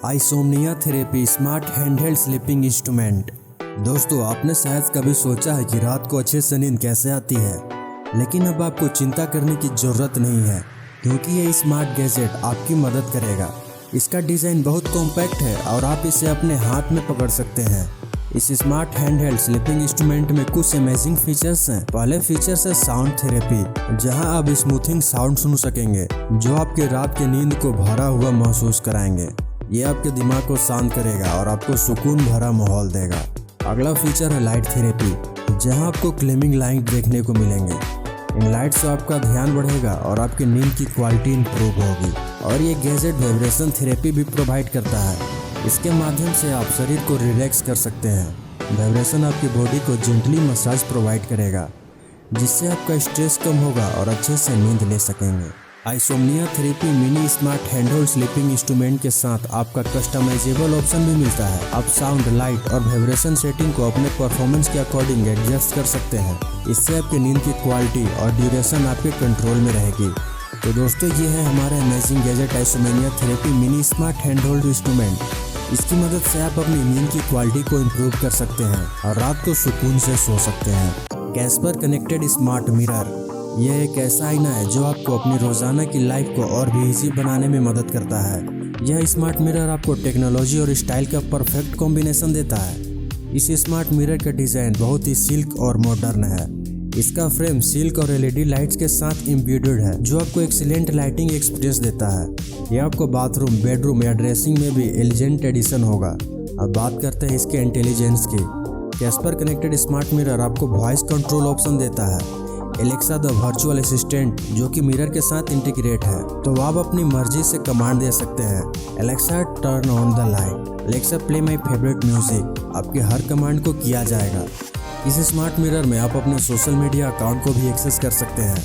आइसोम्निया therapy smart handheld sleeping instrument. दोस्तों, आपने शायद कभी सोचा है कि रात को अच्छे से नींद कैसे आती है, लेकिन अब आपको चिंता करने की ज़रूरत नहीं है, क्योंकि ये स्मार्ट गैजेट आपकी मदद करेगा। इसका डिज़ाइन बहुत कॉम्पैक्ट है और आप इसे अपने हाथ में पकड़ सकते हैं। इस स्मार्ट हैंडहेल्ड स्लीपिंग इंस्ट्रूमेंट में कुछ अमेजिंग फीचर्स हैं। पहले फीचर्स है साउंड थेरेपी, जहां आप स्मूथिंग साउंड सुन सकेंगे जो आपके रात की नींद को भरा हुआ महसूस कराएंगे। ये आपके दिमाग को शांत करेगा और आपको सुकून भरा माहौल देगा। अगला फीचर है लाइट थेरेपी, जहां आपको ग्लेमिंग लाइट देखने को मिलेंगे। इन लाइट से आपका ध्यान बढ़ेगा और आपकी नींद की क्वालिटी इंप्रूव होगी। और ये गैजेट वाइब्रेशन थेरेपी भी प्रोवाइड करता है। इसके माध्यम से आप शरीर को रिलैक्स कर सकते हैं। वाइब्रेशन आपकी बॉडी को जेंटली मसाज प्रोवाइड करेगा, जिससे आपका स्ट्रेस कम होगा और अच्छे से नींद ले सकेंगे। आइसोम्निया therapy mini smart handhold sleeping instrument के साथ आपका कस्टमाइजेबल ऑप्शन भी मिलता है। आप साउंड, लाइट और वाइब्रेशन सेटिंग को अपने परफॉर्मेंस के अकॉर्डिंग एडजस्ट कर सकते हैं। इससे आपकी नींद की क्वालिटी और ड्यूरेशन आपके कंट्रोल में रहेगी। तो दोस्तों, ये है हमारा अमेजिंग गैजेट आइसोम्निया therapy mini smart handhold instrument. इसकी मदद से आप अपनी नींद की क्वालिटी को इम्प्रूव कर सकते हैं और रात को सुकून से सो सकते हैं। कैस्पर कनेक्टेड स्मार्ट मिरर, यह एक ऐसा आईना है जो आपको अपनी रोजाना की लाइफ को और भी इजी बनाने में मदद करता है। यह स्मार्ट मिरर आपको टेक्नोलॉजी और स्टाइल का परफेक्ट कॉम्बिनेशन देता है। इस स्मार्ट मिरर का डिजाइन बहुत ही सिल्क और मॉडर्न है। इसका फ्रेम सिल्क और एलईडी लाइट्स के साथ एम्बेडेड है, जो आपको एक्सीलेंट लाइटिंग एक्सपीरियंस देता है। यह आपको बाथरूम, बेडरूम या ड्रेसिंग में भी एलिजेंट एडिशन होगा। अब बात करते हैं इसके इंटेलिजेंस की। कैस्पर कनेक्टेड स्मार्ट मिरर आपको वॉइस कंट्रोल ऑप्शन देता है। एलेक्सा द वर्चुअल असिस्टेंट, जो कि मिरर के साथ इंटीग्रेट है, तो आप अपनी मर्जी से कमांड दे सकते हैं। Alexa turn on the light, Alexa play my favourite music, आपके हर कमांड को किया जाएगा। इस स्मार्ट मिरर में आप अपने सोशल मीडिया अकाउंट को भी एक्सेस कर सकते हैं।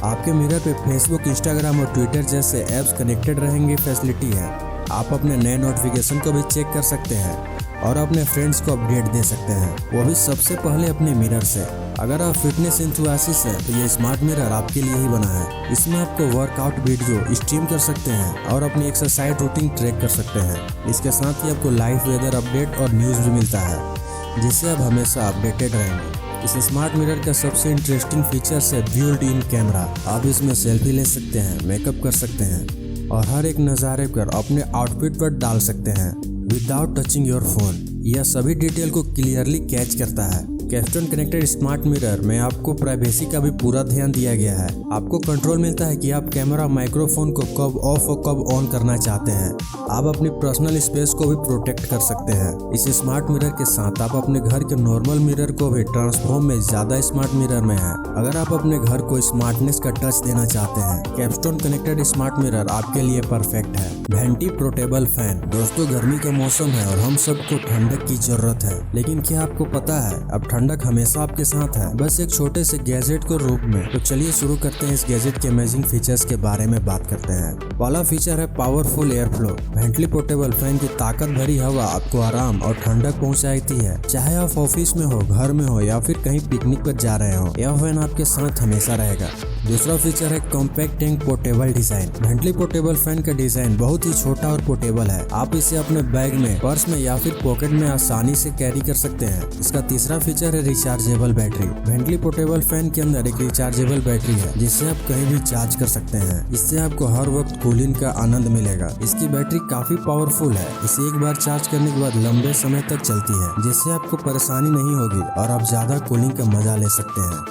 आपके मिरर पे फेसबुक, इंस्टाग्राम और ट्विटर जैसे ऐप्स कनेक्टेड रहेंगे फैसिलिटी है। आप अपने नए नोटिफिकेशन को भी चेक कर सकते हैं और अपने फ्रेंड्स को अपडेट दे सकते हैं, वो भी सबसे पहले अपने मिरर से। अगर आप फिटनेस एंथुसियास्ट हैं तो ये स्मार्ट मिरर आपके लिए ही बना है। इसमें आपको वर्कआउट वीडियो स्ट्रीम कर सकते हैं और अपनी एक्सरसाइज रूटीन ट्रैक कर सकते हैं। इसके साथ ही आपको लाइव वेदर अपडेट और न्यूज़ भी मिलता है, जिससे आप हमेशा अपडेटेड रहेंगे। इस स्मार्ट मिरर का सबसे इंटरेस्टिंग फीचर्स है बिल्ट इन कैमरा। आप इसमें सेल्फी ले सकते हैं, मेकअप कर सकते हैं और हर एक नज़ारे पर अपने आउटफिट पर डाल सकते हैं विदाउट टचिंग योर फोन। यह सभी डिटेल को क्लियरली कैच करता है। कैस्टन कनेक्टेड स्मार्ट मिरर में आपको प्राइवेसी का भी पूरा ध्यान दिया गया है। आपको कंट्रोल मिलता है कि आप कैमरा, माइक्रोफोन को कब ऑफ और कब ऑन करना चाहते हैं। आप अपनी पर्सनल स्पेस को भी प्रोटेक्ट कर सकते हैं। इस स्मार्ट मिरर के साथ आप अपने घर के नॉर्मल मिरर को भी ट्रांसफॉर्म में ज्यादा स्मार्ट मिरर में है। अगर आप अपने घर को स्मार्टनेस का टच देना चाहते हैं, कैस्टन कनेक्टेड स्मार्ट मिरर आपके लिए परफेक्ट है। वेंटी पोर्टेबल फैन, दोस्तों गर्मी का मौसम है और हम सबको ठंडक की जरूरत है, लेकिन क्या आपको पता है अब ठंडक हमेशा आपके साथ है, बस एक छोटे से गैजेट को रूप में। तो चलिए शुरू करते हैं इस गैजेट के अमेजिंग फीचर्स के बारे में बात करते हैं। पहला फीचर है पावरफुल एयर फ्लो। वेंटली पोर्टेबल फैन की ताकत भरी हवा आपको आराम और ठंडक पहुंचाती है। चाहे आप ऑफिस में हो, घर में हो या फिर कहीं पिकनिक पर जा रहे हो, यह फैन आपके साथ हमेशा रहेगा। दूसरा फीचर है कॉम्पैक्ट एंड पोर्टेबल डिजाइन। वेंटली पोर्टेबल फैन का डिजाइन बहुत ही छोटा और पोर्टेबल है। आप इसे अपने बैग में, पर्स में या फिर पॉकेट में आसानी से कैरी कर सकते हैं। इसका तीसरा फीचर है रिचार्जेबल बैटरी। वेंटली पोर्टेबल फैन के अंदर एक रिचार्जेबल बैटरी है, जिससे आप कहीं भी चार्ज कर सकते हैं। इससे आपको हर वक्त कूलिंग का आनंद मिलेगा। इसकी बैटरी काफी पावरफुल है। इसे एक बार चार्ज करने के बाद लंबे समय तक चलती है, जिससे आपको परेशानी नहीं होगी और आप ज्यादा कूलिंग का मजा ले सकते हैं।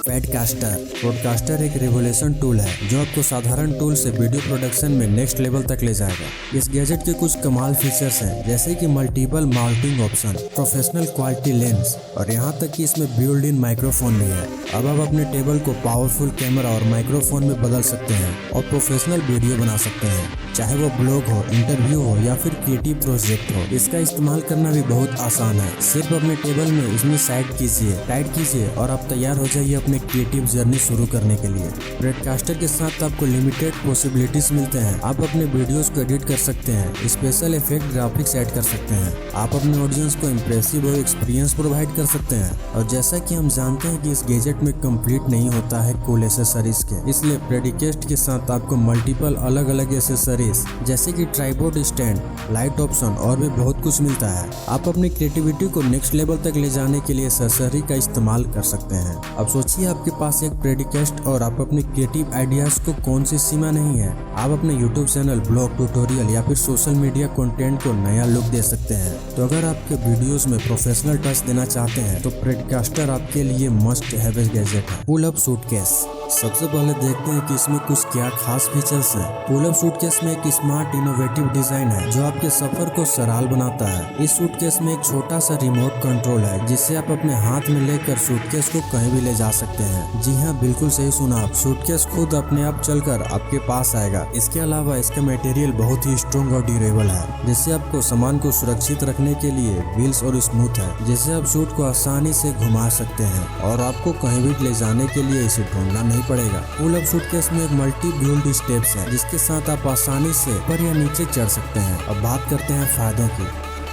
पॉडकास्टर एक रेवोल्यूशन टूल है जो आपको साधारण टूल से वीडियो प्रोडक्शन में नेक्स्ट लेवल तक ले जाएगा। इस गैजेट के कुछ कमाल फीचर्स हैं, जैसे कि multiple mounting option, professional quality lens और यहाँ तक कि इसमें बिल्ट इन माइक्रोफोन भी है। अब आप अपने टेबल को पावरफुल कैमरा और माइक्रोफोन में बदल सकते हैं और प्रोफेशनल वीडियो बना सकते हैं, चाहे वो ब्लॉग हो, इंटरव्यू हो या फिर क्रिएटिव प्रोजेक्ट हो। इसका इस्तेमाल करना भी बहुत आसान है। सिर्फ अपने टेबल में इसमें टाइट कीजिए और आप तैयार हो जाइए अपने क्रिएटिव जर्नी शुरू करने के लिए। ब्रॉडकास्टर के साथ आपको लिमिटेड पॉसिबिलिटीज मिलते हैं। आप अपने वीडियोस को एडिट कर सकते हैं, स्पेशल इफेक्ट ग्राफिक्स ऐड कर सकते हैं, आप अपने ऑडियंस को इम्प्रेसिव और एक्सपीरियंस प्रोवाइड कर सकते हैं। और जैसा कि हम जानते हैं कि इस गैजेट में कंप्लीट नहीं होता है कूल एसेसरीज के, इसलिए प्रेडिकेस्ट के साथ आपको मल्टीपल अलग अलग एसेसरीज जैसे कि ट्राइपॉड स्टैंड, लाइट ऑप्शन और भी बहुत कुछ मिलता है। आप अपनी क्रिएटिविटी को नेक्स्ट लेवल तक ले जाने के लिए एसेसरी का इस्तेमाल कर सकते हैं। अब सोचिए आपके पास एक प्रेडिकेस्ट और आप अपने क्रिएटिव आइडियाज को कौन सी सीमा नहीं है। आप अपने यूट्यूब चैनल, ब्लॉग, ट्यूटोरियल या फिर सोशल मीडिया कंटेंट को नया लुक दे सकते हैं। तो अगर आपके वीडियोस में प्रोफेशनल टच देना चाहते हैं तो प्रेडिकास्टर आपके लिए मस्ट हैव गैजेट है। Pull up suitcase. सबसे पहले देखते हैं कि इसमें कुछ क्या खास फीचर्स हैं। पुल अप सूटकेस में एक स्मार्ट इनोवेटिव डिजाइन है जो आपके सफर को सरल बनाता है। इस सूटकेस में एक छोटा सा रिमोट कंट्रोल है जिससे आप अपने हाथ में लेकर सूटकेस को कहीं भी ले जा सकते हैं। जी हाँ, बिल्कुल सही सुना आप, सूटकेस खुद अपने आप चलकर आपके पास आएगा। इसके अलावा इसका मटेरियल बहुत ही स्ट्रॉन्ग और ड्यूरेबल है जिससे आपको सामान को सुरक्षित रखने के लिए व्हील्स और स्मूथ है जिससे आप सूट को आसानी से घुमा सकते हैं और आपको कहीं भी ले जाने के लिए इसे ढूंढना नहीं पड़ेगा। पुल अप सूटकेस में एक मल्टी व्हील्ड स्टेप्स है जिसके साथ आप आसानी से ऊपर या नीचे चढ़ सकते हैं। अब बात करते हैं फायदों की।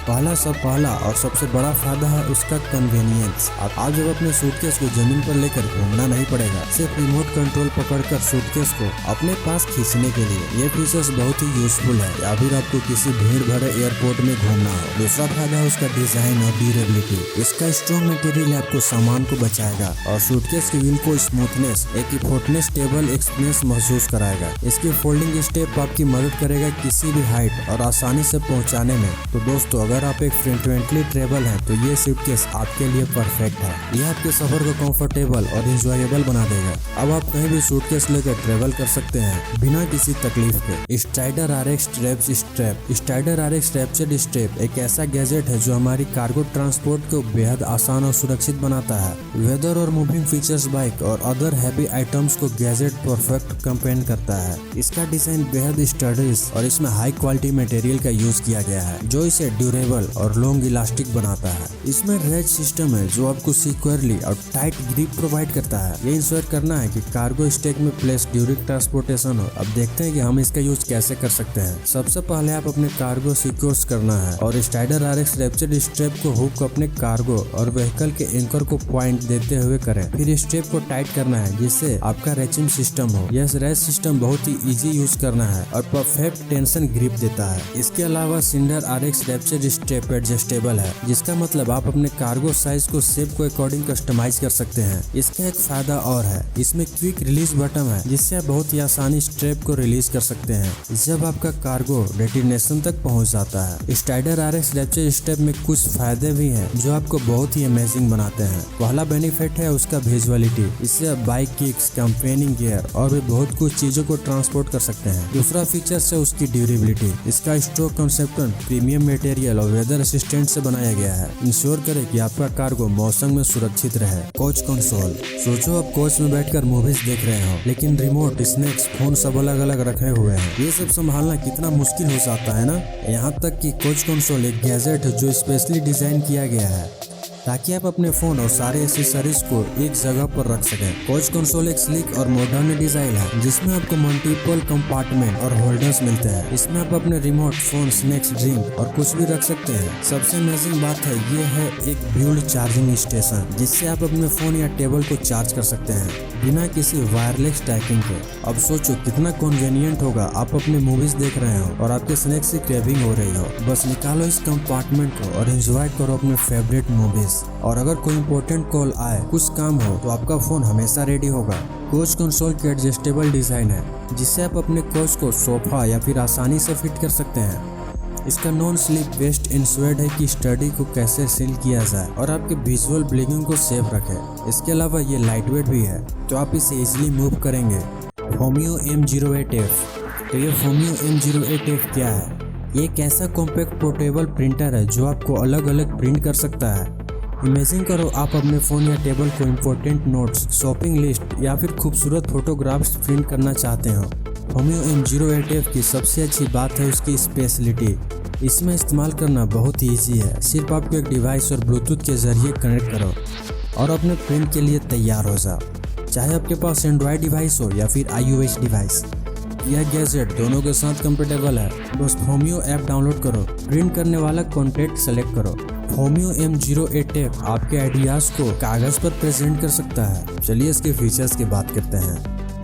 पहला और सबसे बड़ा फायदा है उसका कन्वीनियंस। आप जब अपने सूटकेस को जमीन पर लेकर घूमना नहीं पड़ेगा, सिर्फ रिमोट कंट्रोल पकड़कर सूटकेस को अपने पास खींचने के लिए। ये फीचर्स बहुत ही यूजफुल है या फिर आपको किसी भीड़ भरे एयरपोर्ट में घूमना हो। दूसरा फायदा है उसका डिजाइन और ड्यूरेबिलिटी। इसका स्ट्रॉन्ग मटेरियल आपको सामान को बचाएगा और सूटकेस के व्हील को स्मूथनेस, एक इफोर्टनेस टेबल एक्सपीरियंस महसूस कराएगा। इसकी फोल्डिंग स्टेप आपकी मदद करेगा किसी भी हाइट और आसानी से पहुँचाने में। तो दोस्तों, अगर आप एक फ्रीक्वेंटली ट्रेवल हैं तो ये सूटकेस आपके लिए परफेक्ट है। यह आपके सफर को कंफर्टेबल और इंजॉयबल बना देगा। अब आप कहीं भी सूटकेस लेकर ट्रेवल कर सकते हैं बिना किसी तकलीफ के। स्ट्राइडर RX स्ट्रैप्चर्ड स्ट्रैप एक ऐसा गैजेट है जो हमारी कार्गो ट्रांसपोर्ट को बेहद आसान और सुरक्षित बनाता है। वेदर और मूविंग फीचर्स, बाइक और अदर हैवी आइटम्स को गैजेट परफेक्ट कंपेन करता है। इसका डिजाइन बेहद स्टडीज और इसमें हाई क्वालिटी मटेरियल का यूज किया गया है जो इसे ड्यूरेबल और लॉन्ग इलास्टिक बनाता है। इसमें रेज सिस्टम है जो आपको सिक्योरली और टाइट ग्रिप प्रोवाइड करता है। ये इंश्योर करना है कि कार्गो स्टैक में प्लेस ड्यूरिंग ट्रांसपोर्टेशन हो। अब देखते हैं कि हम इसका यूज कैसे कर सकते हैं। सबसे पहले आप अपने कार्गो सिक्योर करना है और स्ट्राइडर RX स्ट्रैप्चर्ड स्ट्रैप को हुक अपने कार्गो और व्हीकल के एंकर को पॉइंट देते हुए करें। फिर स्ट्रैप को टाइट करना है जिससे आपका रेचिंग सिस्टम हो। यह रेच सिस्टम बहुत ही इजी यूज करना है और परफेक्ट टेंशन ग्रिप देता है। इसके अलावा सिंडर RX स्ट्रैप्चर्ड स्ट्रैप एडजस्टेबल है जिसका मतलब आप अपने कार्गो साइज को शेप को अकॉर्डिंग कस्टमाइज कर सकते हैं। इसका एक फायदा और है, इसमें क्विक रिलीज बटन है जिससे आप बहुत ही आसानी स्ट्रैप को रिलीज कर सकते हैं जब आपका कार्गो डेस्टिनेशन तक पहुंच जाता है। स्ट्राइडर RX स्ट्रैप्चर्ड स्ट्रैप में कुछ फायदे भी हैं जो आपको बहुत ही अमेजिंग बनाते हैं। पहला बेनिफिट है उसका विजुअलिटी। इससे आप बाइक, किक्स, कंपेनिंग गियर और भी बहुत कुछ चीजों को ट्रांसपोर्ट कर सकते हैं। दूसरा फीचर है उसकी ड्यूरेबिलिटी। इसका स्ट्रोक कंसेप्ट प्रीमियम मटेरियल और वेदर असिस्टेंट से बनाया गया है। इंश्योर करें कि आपका कार्गो मौसम में सुरक्षित रहे। Coach console. सोचो आप कोच में बैठकर मूवीज देख रहे हो लेकिन रिमोट, स्नैक्स, फोन सब अलग अलग रखे हुए हैं। ये सब संभालना कितना मुश्किल हो जाता है ना। यहाँ तक कि कोच कंसोल एक गैजेट है जो स्पेशली डिजाइन किया गया है ताकि आप अपने फोन और सारे एक्सेसरीज को एक जगह पर रख सकें। कोच कंसोल एक स्लिक और मॉडर्न डिजाइन है जिसमें आपको मल्टीपल कंपार्टमेंट और होल्डर्स मिलते हैं। इसमें आप अपने रिमोट, फोन, स्नैक्स, ड्रिंक और कुछ भी रख सकते हैं। सबसे अमेजिंग बात है ये है एक व्हील्ड चार्जिंग स्टेशन जिससे आप अपने फोन या टेबल को चार्ज कर सकते हैं बिना किसी वायरलेस ट्रैकिंग के। अब सोचो कितना कन्वीनियंट होगा। आप अपने मूवीज देख रहे हो और आपके स्नैक्स की क्रेविंग हो रही हो, बस निकालो इस कंपार्टमेंट को और एंजॉय करो अपने फेवरेट मूवीज। और अगर कोई इंपॉर्टेंट कॉल आए, कुछ काम हो तो आपका फोन हमेशा रेडी होगा। कोच कंसोल की एडजस्टेबल डिजाइन है जिससे आप अपने कोच को सोफा या फिर आसानी से फिट कर सकते हैं। इसका नॉन स्लिप वेस्ट इंश्योर्ड है कि स्टडी को कैसे सील किया जाए और आपके विजुअल ब्लिंकिंग को सेफ रखे। इसके अलावा ये लाइटवेट भी है तो आप इसे इजीली मूव करेंगे। Fumio M08F। तो ये फोमियो M08F क्या है? ये एक ऐसा कॉम्पैक्ट पोर्टेबल प्रिंटर है जो आपको अलग अलग प्रिंट कर सकता है। इमेजिन करो आप अपने फ़ोन या टेबल को इम्पोर्टेंट नोट्स, शॉपिंग लिस्ट या फिर खूबसूरत फोटोग्राफ्स प्रिंट करना चाहते हो। फोमियो M08F की सबसे अच्छी बात है उसकी स्पेशलिटी। इसमें इस्तेमाल करना बहुत ही ईजी है। सिर्फ आपको एक डिवाइस और ब्लूटूथ के जरिए कनेक्ट करो और अपने प्रिंट के लिए तैयार हो जाओ। चाहे आपके पास एंड्रॉयड डिवाइस हो या फिर iOS डिवाइस। यह गैजेट दोनों के साथ कंपेटेबल है। बस फोमियो ऐप डाउनलोड करो, प्रिंट करने वाला कॉन्टैक्ट सेलेक्ट करो। फोमियो M08F आपके आइडियाज को कागज पर प्रेजेंट कर सकता है। चलिए इसके फीचर्स की बात करते हैं।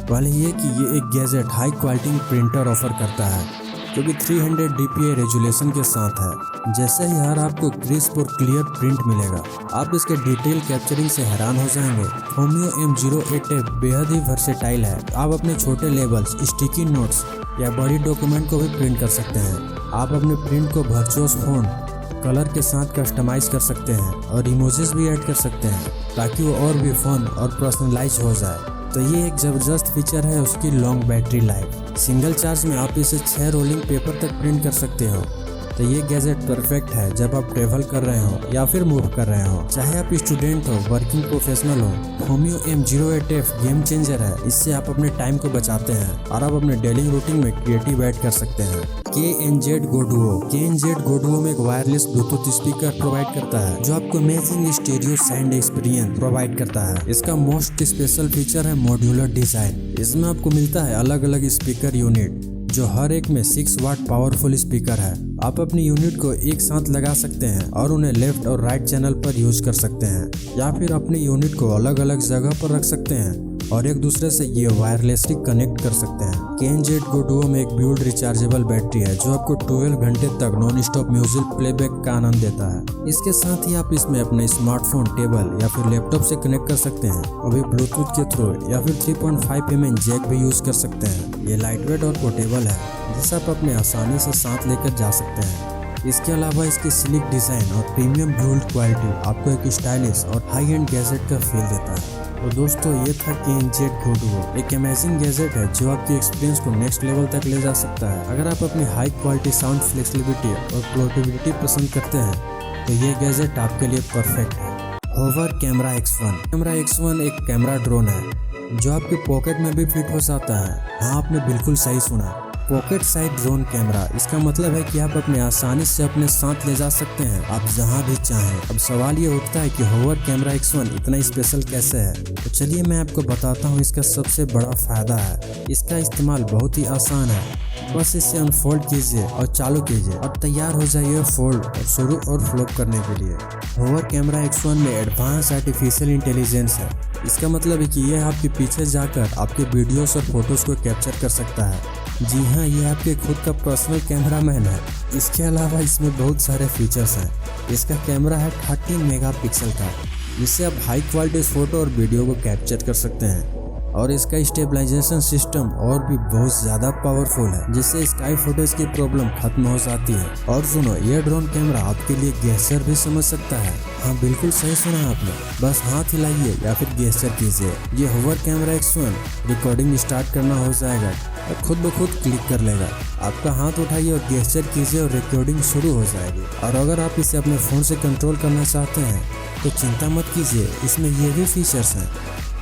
पहले ये कि ये एक gadget high quality printer offer करता है जो कि 300 dpi रेजोल्यूशन के साथ है। जैसे ही हर आपको क्रिस्प और क्लियर प्रिंट मिलेगा, आप इसके डिटेल कैप्चरिंग से हैरान हो जाएंगे। फोमियो M08F बेहद ही वर्सेटाइल है। आप अपने छोटे लेबल्स, स्टिकी नोट्स या बड़ी डॉक्यूमेंट को भी प्रिंट कर सकते हैं। आप अपने प्रिंट को वर्चुअस फॉन्ट कलर के साथ कस्टमाइज कर सकते हैं और इमोजीज भी ऐड कर सकते हैं ताकि वो और भी फन और पर्सनलाइज हो जाए। तो ये एक ज़बरदस्त फीचर है उसकी long battery life. Single charge में आप इसे 6 रोलिंग पेपर तक प्रिंट कर सकते हो। तो ये गैजेट परफेक्ट है जब आप ट्रेवल कर रहे हो या फिर मूव कर रहे हो। चाहे आप स्टूडेंट हो, वर्किंग प्रोफेशनल हो, फोमियो M08F गेम चेंजर है। इससे आप अपने टाइम को बचाते हैं और आप अपने डेली रूटीन में क्रिएटिव ऐड कर सकते हैं। KNZ Go Duo। KNZ Go Duo में एक वायरलेस ब्लूटूथ स्पीकर प्रोवाइड करता है जो आपको amazing stereo sound experience provide करता है। इसका मोस्ट स्पेशल फीचर है मॉड्यूलर डिजाइन। इसमें आपको मिलता है अलग अलग स्पीकर यूनिट जो हर एक में 6 वाट पावरफुल स्पीकर है। आप अपनी यूनिट को एक साथ लगा सकते हैं और उन्हें लेफ्ट और राइट चैनल पर यूज कर सकते हैं या फिर अपनी यूनिट को अलग अलग जगह पर रख सकते हैं और एक दूसरे से ये वायरलेसली कनेक्ट कर सकते हैं। KNZ Go Duo में एक बिल्ड रिचार्जेबल बैटरी है जो आपको 12 घंटे तक नॉन स्टॉप म्यूजिक प्लेबैक का आनंद देता है। इसके साथ ही आप इसमें अपने स्मार्टफोन, टेबल या फिर लैपटॉप से कनेक्ट कर सकते हैं और भी ब्लूटूथ के थ्रू या फिर 3.5mm जैक भी यूज कर सकते हैं। ये लाइटवेट और पोर्टेबल है जिसे आप अपने आसानी से साथ लेकर जा सकते हैं। इसके अलावा इसकी स्लिक डिजाइन और प्रीमियम बिल्ड क्वालिटी आपको एक स्टाइलिश और हाई एंड गैजेट का फील देता है। तो दोस्तों ये था KNZ Go Duo। एक अमेजिंग गैजेट है जो आपकी एक्सपीरियंस को नेक्स्ट लेवल तक ले जा सकता है। अगर आप अपनी हाई क्वालिटी साउंड, फ्लेक्सिबिलिटी और पोर्टेबिलिटी पसंद करते हैं तो ये गैजेट आपके लिए परफेक्ट है। Hover camera X1। Camera X1 एक कैमरा ड्रोन है जो आपके पॉकेट में भी फिट हो जाता है। हाँ, आपने बिल्कुल सही सुना, पॉकेट साइड ड्रोन कैमरा। इसका मतलब है कि आप अपने आसानी से अपने साथ ले जा सकते हैं, आप जहां भी चाहें। अब सवाल ये उठता है कि होवर कैमरा X1 इतना स्पेशल कैसे है। तो चलिए मैं आपको बताता हूं। इसका सबसे बड़ा फायदा है इसका इस्तेमाल बहुत ही आसान है। बस इसे अनफोल्ड कीजिए और चालू कीजिए और तैयार हो जाइए फोल्ड और शुरू और फ्लॉप करने के लिए। होवर कैमरा X1 में एडवांस आर्टिफिशियल इंटेलिजेंस है। इसका मतलब है कि यह आपके पीछे जाकर आपके वीडियोस और फोटोज को कैप्चर कर सकता है। जी हाँ, ये आपके खुद का पर्सनल कैमरामैन है। इसके अलावा इसमें बहुत सारे फीचर्स हैं। इसका कैमरा है 13 मेगापिक्सल का, जिससे आप हाई क्वालिटी फोटो और वीडियो को कैप्चर कर सकते हैं। और इसका स्टेबलाइजेशन सिस्टम और भी बहुत ज़्यादा पावरफुल है, जिससे स्काई फुटेज की प्रॉब्लम खत्म हो जाती है। और सुनो, यह ड्रोन कैमरा आपके लिए गेस्चर भी समझ सकता है। हाँ, बिल्कुल सही सुना आपने। बस हाथ हिलाइए या फिर गेस्चर कीजिए। ये hover camera X1 recording start करना हो जाएगा और खुद ब खुद क्लिक कर लेगा। आपका हाथ उठाइए और गेस्चर कीजिए और रिकॉर्डिंग शुरू हो जाएगी। और अगर आप इसे अपने फ़ोन से कंट्रोल करना चाहते हैं तो चिंता मत कीजिए, इसमें ये भी फीचर्स हैं।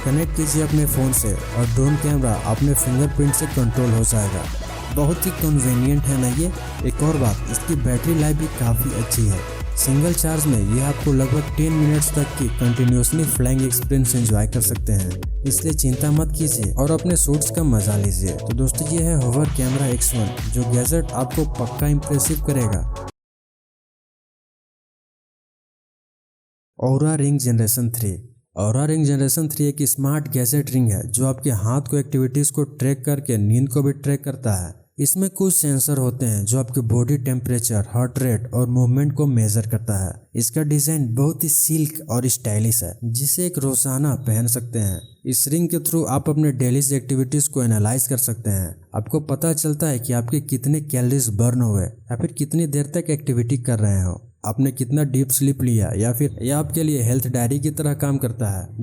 कनेक्ट कीजिए अपने फ़ोन से और ड्रोन कैमरा अपने फिंगरप्रिंट से कंट्रोल हो जाएगा। बहुत ही कन्वीनियंट है ना ये। एक और बात, इसकी बैटरी लाइफ भी काफ़ी अच्छी है। सिंगल चार्ज में ये आपको लगभग 10 मिनट्स तक की कंटिन्यूसली फ्लाइंग एक्सपीरियंस एंजॉय कर सकते हैं। इसलिए चिंता मत कीजिए और अपने शूट्स का मजा लीजिए। तो दोस्तों ये है होवर कैमरा X1 जो गैजेट आपको पक्का इम्प्रेसिव करेगा। औरा रिंग जनरेशन 3। औरा रिंग जनरेशन 3 एक स्मार्ट गैजेट रिंग है जो आपके हाथ को एक्टिविटीज़ को ट्रैक करके नींद को भी ट्रैक करता है। इसमें कुछ सेंसर होते हैं जो आपके बॉडी टेम्परेचर, हार्ट रेट और मूवमेंट को मेजर करता है। इसका डिज़ाइन बहुत ही सिल्क और स्टाइलिश है, जिसे एक रोजाना पहन सकते हैं। इस रिंग के थ्रू आप अपने डेली एक्टिविटीज़ को एनालाइज कर सकते हैं। आपको पता चलता है कि आपके कितने कैलोरीज बर्न हुए या फिर कितनी देर तक एक्टिविटी कर रहे हो, आपने कितना डीप स्लीप लिया या फिर यह आपके लिए हेल्थ डायरी की तरह काम करता है।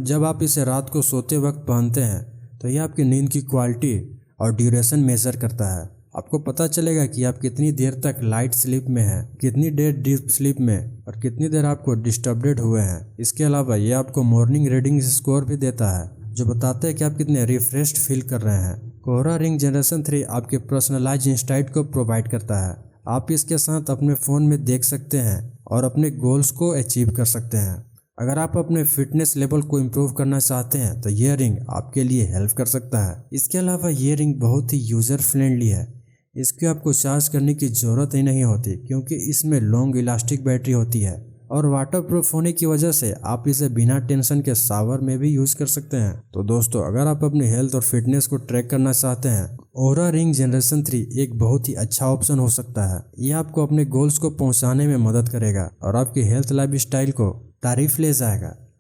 जब आप इसे रात को सोते वक्त पहनते हैं तो यह आपकी नींद की क्वालिटी और ड्यूरेशन मेजर करता है। आपको पता चलेगा कि आप कितनी देर तक लाइट स्लीप में हैं, कितनी देर डीप स्लीप में और कितनी देर आपको डिस्टर्बेड हुए हैं। इसके अलावा यह आपको मॉर्निंग रीडिंग स्कोर भी देता है जो बताता है कि आप कितने रिफ्रेश्ड फील कर रहे हैं। औरा रिंग जनरेशन 3 आपके पर्सनलाइज्ड इंसाइट को प्रोवाइड करता है। आप इसके साथ अपने फ़ोन में देख सकते हैं और अपने गोल्स को अचीव कर सकते हैं। अगर आप अपने फिटनेस लेवल को इम्प्रूव करना चाहते हैं तो ये रिंग आपके लिए हेल्प कर सकता है। इसके अलावा ये रिंग बहुत ही यूज़र फ्रेंडली है। इसकी आपको चार्ज करने की ज़रूरत ही नहीं होती क्योंकि इसमें लॉन्ग इलास्टिक बैटरी होती है और वाटरप्रूफ होने की वजह से आप इसे बिना टेंशन के शावर में भी यूज़ कर सकते हैं। तो दोस्तों, अगर आप अपनी हेल्थ और फिटनेस को ट्रैक करना चाहते हैं, ओरा रिंग जनरेशन 3 एक बहुत ही अच्छा ऑप्शन हो सकता है। यह आपको अपने गोल्स को पहुंचाने में मदद करेगा और आपकी हेल्थ लाइफ स्टाइल को तारीफ ले जाएगा।